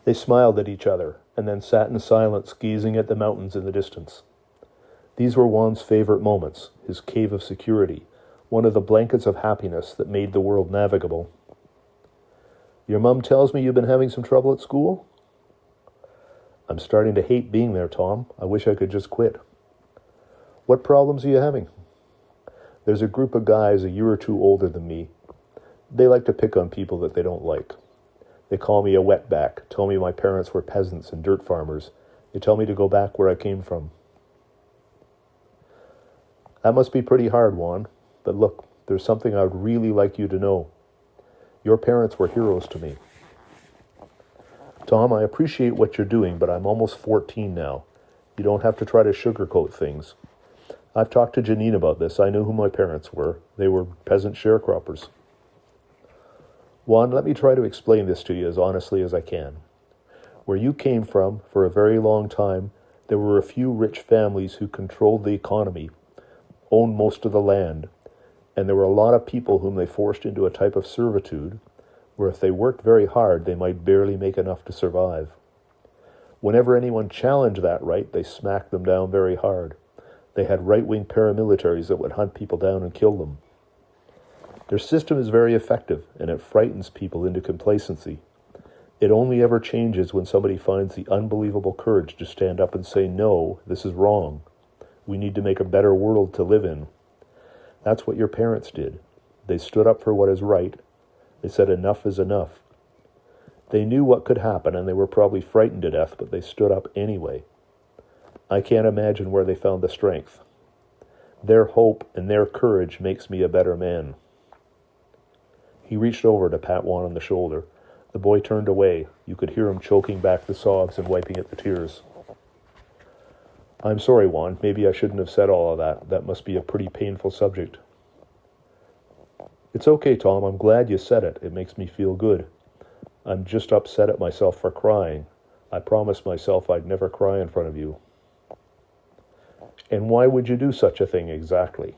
They smiled at each other, and then sat in silence, gazing at the mountains in the distance. These were Juan's favorite moments, his cave of security, one of the blankets of happiness that made the world navigable. "Your mom tells me you've been having some trouble at school?" "I'm starting to hate being there, Tom. I wish I could just quit." "What problems are you having?" "There's a group of guys a year or two older than me. They like to pick on people that they don't like. They call me a wetback, tell me my parents were peasants and dirt farmers. They tell me to go back where I came from." "That must be pretty hard, Juan. But look, there's something I would really like you to know. Your parents were heroes to me." "Tom, I appreciate what you're doing, but I'm almost 14 now. You don't have to try to sugarcoat things. I've talked to Janine about this. I know who my parents were. They were peasant sharecroppers." "Juan, let me try to explain this to you as honestly as I can. Where you came from, for a very long time, there were a few rich families who controlled the economy, owned most of the land, and there were a lot of people whom they forced into a type of servitude, where if they worked very hard, they might barely make enough to survive. Whenever anyone challenged that right, they smacked them down very hard. They had right-wing paramilitaries that would hunt people down and kill them. Their system is very effective, and it frightens people into complacency. It only ever changes when somebody finds the unbelievable courage to stand up and say, "No, this is wrong. We need to make a better world to live in." That's what your parents did. They stood up for what is right. They said enough is enough. They knew what could happen, and they were probably frightened to death, but they stood up anyway. I can't imagine where they found the strength. Their hope and their courage makes me a better man." He reached over to pat Juan on the shoulder. The boy turned away. You could hear him choking back the sobs and wiping at the tears. "I'm sorry, Juan. Maybe I shouldn't have said all of that. That must be a pretty painful subject." "It's okay, Tom. I'm glad you said it. It makes me feel good. I'm just upset at myself for crying. I promised myself I'd never cry in front of you." "And why would you do such a thing exactly?"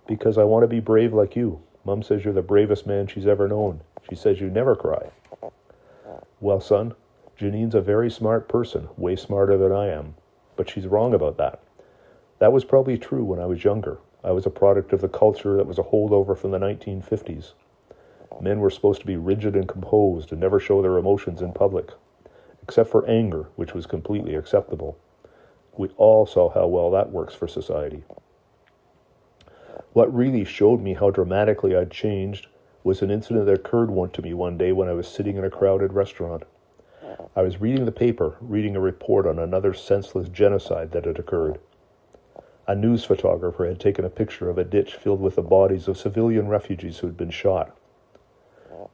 "Because I want to be brave like you. Mom says you're the bravest man she's ever known. She says you never cry." "Well, son, Janine's a very smart person, way smarter than I am. But she's wrong about that. That was probably true when I was younger. I was a product of the culture that was a holdover from the 1950s. Men were supposed to be rigid and composed and never show their emotions in public, except for anger, which was completely acceptable. We all saw how well that works for society. What really showed me how dramatically I'd changed was an incident that occurred to me one day when I was sitting in a crowded restaurant. I was reading the paper, reading a report on another senseless genocide that had occurred. A news photographer had taken a picture of a ditch filled with the bodies of civilian refugees who had been shot.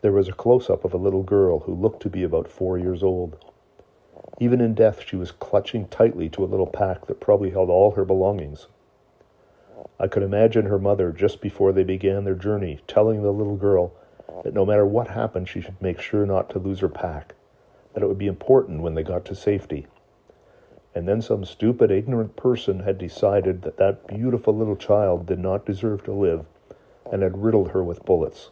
There was a close-up of a little girl who looked to be about 4 years old. Even in death, she was clutching tightly to a little pack that probably held all her belongings. I could imagine her mother, just before they began their journey, telling the little girl that no matter what happened, she should make sure not to lose her pack, that it would be important when they got to safety. And then some stupid, ignorant person had decided that that beautiful little child did not deserve to live and had riddled her with bullets.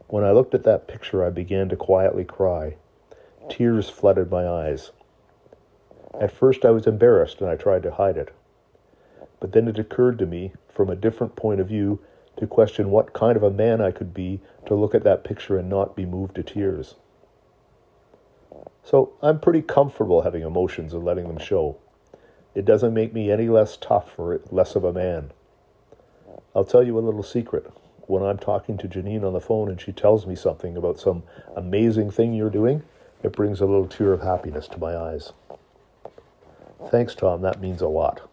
When I looked at that picture, I began to quietly cry. Tears flooded my eyes. At first I was embarrassed and I tried to hide it. But then it occurred to me, from a different point of view, to question what kind of a man I could be to look at that picture and not be moved to tears. So I'm pretty comfortable having emotions and letting them show. It doesn't make me any less tough or less of a man. I'll tell you a little secret. When I'm talking to Janine on the phone and she tells me something about some amazing thing you're doing, it brings a little tear of happiness to my eyes. Thanks, Tom. That means a lot.